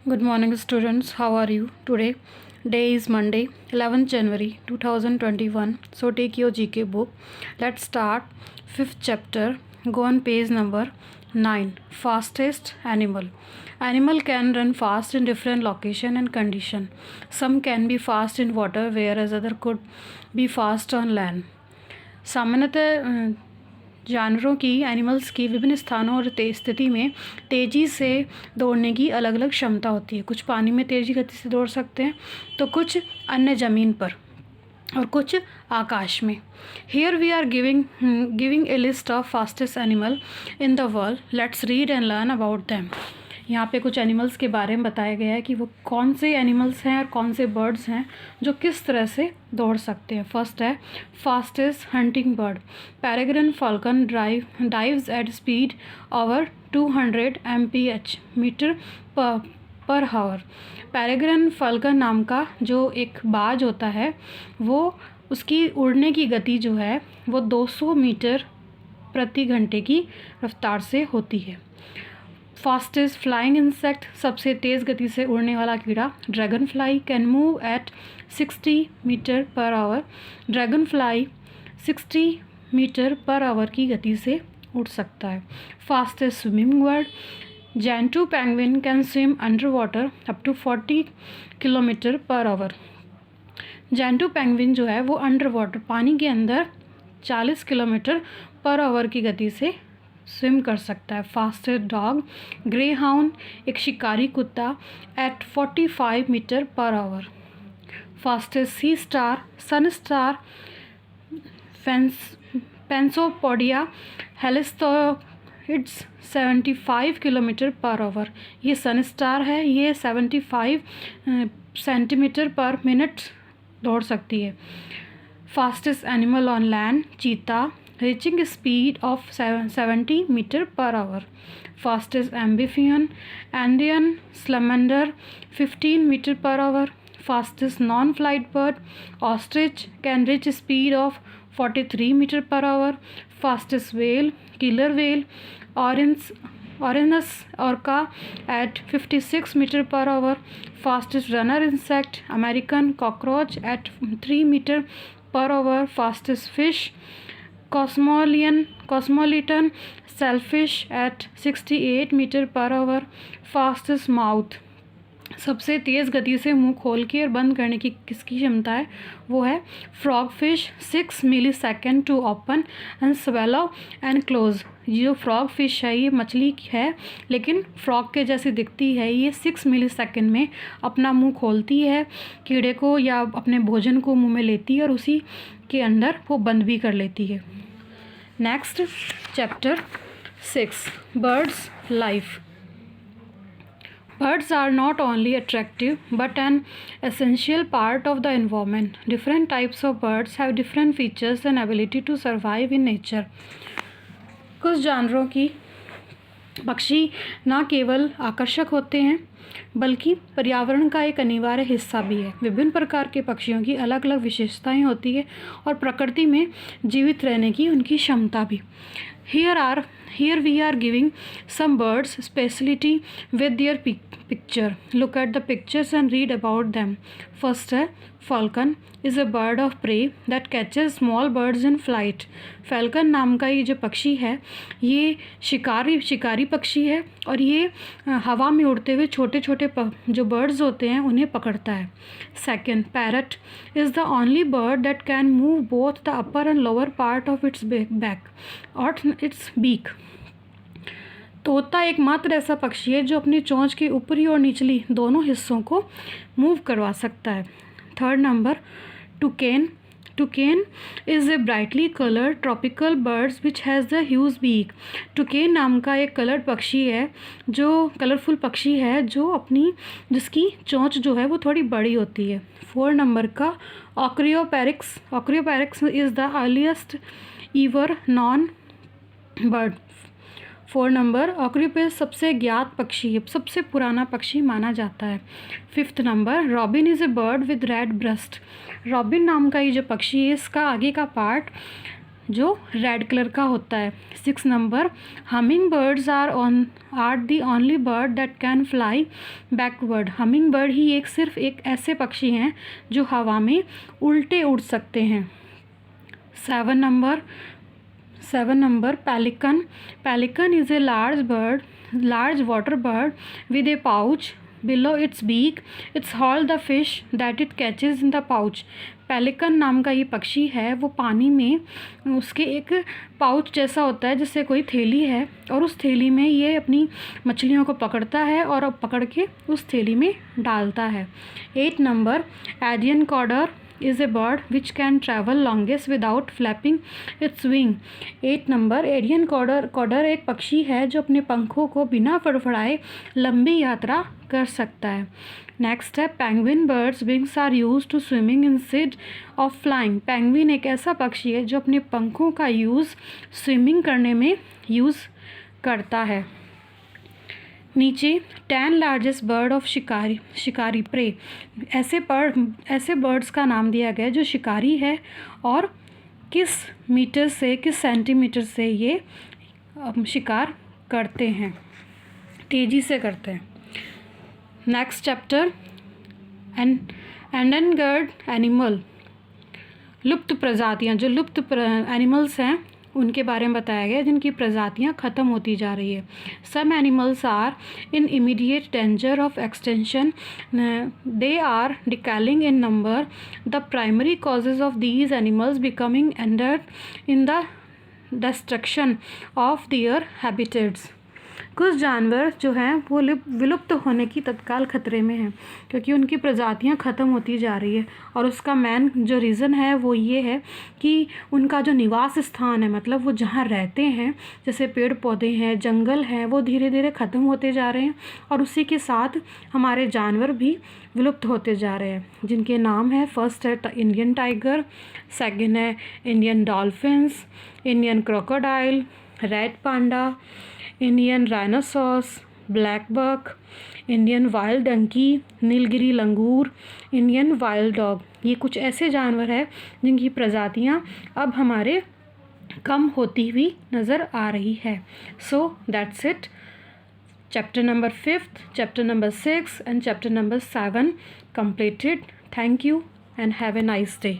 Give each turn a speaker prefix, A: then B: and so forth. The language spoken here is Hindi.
A: Good morning, students. How are you today? Day is Monday, 11th January 2021. So take your GK book. Let's start 5th chapter. Go on page number 9. Fastest animal. Animal can run fast in different location and condition. Some can be fast in water, whereas other could be fast on land. सामान्यतः जानवरों की एनिमल्स की विभिन्न स्थानों और स्थिति में तेज़ी से दौड़ने की अलग अलग क्षमता होती है। कुछ पानी में तेज़ी गति से दौड़ सकते हैं तो कुछ अन्य ज़मीन पर और कुछ आकाश में। Here we are giving a list of fastest animal in the world. Let's read and learn about them. यहाँ पे कुछ एनिमल्स के बारे में बताया गया है कि वो कौन से एनिमल्स हैं और कौन से बर्ड्स हैं जो किस तरह से दौड़ सकते हैं। फर्स्ट है fastest hunting bird. Peregrine falcon dives at speed over 200 mph metre per hour. Peregrine falcon नाम का जो एक बाज होता है वो उसकी उड़ने की गति जो है वो 200 मीटर प्रति घंटे की रफ्तार से होती है। फास्टेस्ट फ्लाइंग इंसेक्ट, सबसे तेज़ गति से उड़ने वाला कीड़ा dragonfly can move at 60 metre per hour. Dragonfly 60 metre per hour की गति से उड़ सकता है। Fastest swimming bird gentoo penguin can swim under water up to 40 kilometre per hour. Gentoo penguin जो है वो अंडर वाटर पानी के अंदर 40 किलोमीटर पर आवर की गति से स्विम कर सकता है। फास्टेस्ट डॉग ग्रे हाउंड, एक शिकारी कुत्ता at 45 metre per hour. Fastest sea star sun star Pycnopodia helianthoides 75 kilometre per hour. ये सन स्टार है, ये 75 सेंटीमीटर पर मिनट दौड़ सकती है। फास्टेस्ट एनिमल ऑन लैंड चीता reaching a speed of 70 meter per hour. Fastest amphibian Andean salamander 15 meter per hour. Fastest non-flight bird ostrich can reach a speed of 43 meter per hour. Fastest whale killer whale Orinus orca at 56 meter per hour. Fastest runner insect American cockroach at 3 meter per hour. Fastest fish cosmopolitan shellfish at 68 metre per hour. Fastest mouth, सबसे तेज़ गति से मुंह खोल के और बंद करने की किसकी क्षमता है वो है frog fish 6 millisecond to open and swallow and close. जो फ्रॉग फिश है ये मछली है लेकिन फ्रॉग के जैसी दिखती है। ये 6 मिलीसेकेंड में अपना मुंह खोलती है, कीड़े को या अपने भोजन को मुंह में लेती है और उसी के अंदर वो बंद भी कर लेती है। Next chapter 6 birds life. Birds are not only attractive but an essential part of the environment. Different types of birds have different features and ability to survive in nature. कुछ जानवरों की पक्षी न केवल आकर्षक होते हैं बल्कि पर्यावरण का एक अनिवार्य हिस्सा भी है। विभिन्न प्रकार के पक्षियों की अलग अलग विशेषताएं होती है और प्रकृति में जीवित रहने की उनकी क्षमता भी। Here we are giving some birds speciality with their picture. Look at the pictures and read about them. First है falcon is a bird of prey that catches small birds in flight. falcon नाम का ये जो पक्षी है ये शिकारी पक्षी है और ये हवा में उड़ते हुए छोटे छोटे जो birds होते हैं उन्हें पकड़ता है। Second, parrot is the only bird that can move both the upper and lower part of its back or its beak. तोता एकमात्र ऐसा पक्षी है जो अपनी चोंच की ऊपरी और निचली दोनों हिस्सों को मूव करवा सकता है। Third number toucan is a brightly coloured tropical birds which has the huge beak. Toucan नाम का एक कलर्ड पक्षी है जो कलरफुल पक्षी है जो जिसकी चोंच जो है वो थोड़ी बड़ी होती है। 4 नंबर का Archaeopteryx is the earliest ever non bird. 4 number Archaeopteryx सबसे ज्ञात पक्षी है, सबसे पुराना पक्षी माना जाता है। 5th number robin is a bird with red breast. Robin नाम का ये जो पक्षी है इसका आगे का पार्ट जो रेड कलर का होता है। 6 number, hummingbird are the only bird that can fly backward. Hummingbird ही सिर्फ एक ऐसे पक्षी हैं जो हवा में उल्टे उड़ सकते हैं। 7 number, pelican. Pelican is a large water bird with a pouch below its beak. It's all the fish that it catches in the pouch. Pelican नाम का ये पक्षी है, वो पानी में उसके एक पाउच जैसा होता है जिससे कोई थैली है, और उस थैली में ये अपनी मछलियों को पकड़ता है और अब पकड़ के उस थैली में डालता है। 8 number, Andean condor is a bird which can travel longest without flapping its wing. 8 number, Andean condor एक पक्षी है जो अपने पंखों को बिना फड़फड़ाए लंबी यात्रा कर सकता है। नेक्स्ट है penguin birds wings are use to swimming instead of flying. Penguin एक ऐसा पक्षी है जो अपने पंखों का यूज़ स्विमिंग करने में यूज़ करता है। नीचे 10 लार्जेस्ट बर्ड ऑफ शिकारी प्रे। ऐसे बर्ड्स का नाम दिया गया जो शिकारी है और किस सेंटीमीटर से ये शिकार करते हैं, तेज़ी से करते हैं। Next chapter, endangered animal. लुप्त प्रजातियाँ, जो लुप्त एनिमल्स हैं उनके बारे में बताया गया जिनकी प्रजातियां ख़त्म होती जा रही है। Some animals are in immediate danger of extension, they are declining in number. The primary causes of these animals becoming endangered in the destruction of their habitats. कुछ जानवर जो हैं वो विलुप्त होने की तत्काल खतरे में हैं क्योंकि उनकी प्रजातियां ख़त्म होती जा रही है, और उसका मेन जो रीज़न है वो ये है कि उनका जो निवास स्थान है, मतलब वो जहाँ रहते हैं, जैसे पेड़ पौधे हैं, जंगल हैं, वो धीरे धीरे ख़त्म होते जा रहे हैं, और उसी के साथ हमारे जानवर भी विलुप्त होते जा रहे हैं, जिनके नाम है, फर्स्ट है इंडियन टाइगर, सेकंड है Indian dolphins, Indian crocodile, red panda, Indian rhinoceros, black buck, Indian wild donkey, Nilgiri langur, Indian wild dog. ये कुछ ऐसे जानवर हैं जिनकी प्रजातियां अब हमारे कम होती हुई नज़र आ रही है। So that's it, chapter number 5, chapter number 6 and chapter number 7 completed. Thank you and have a nice day.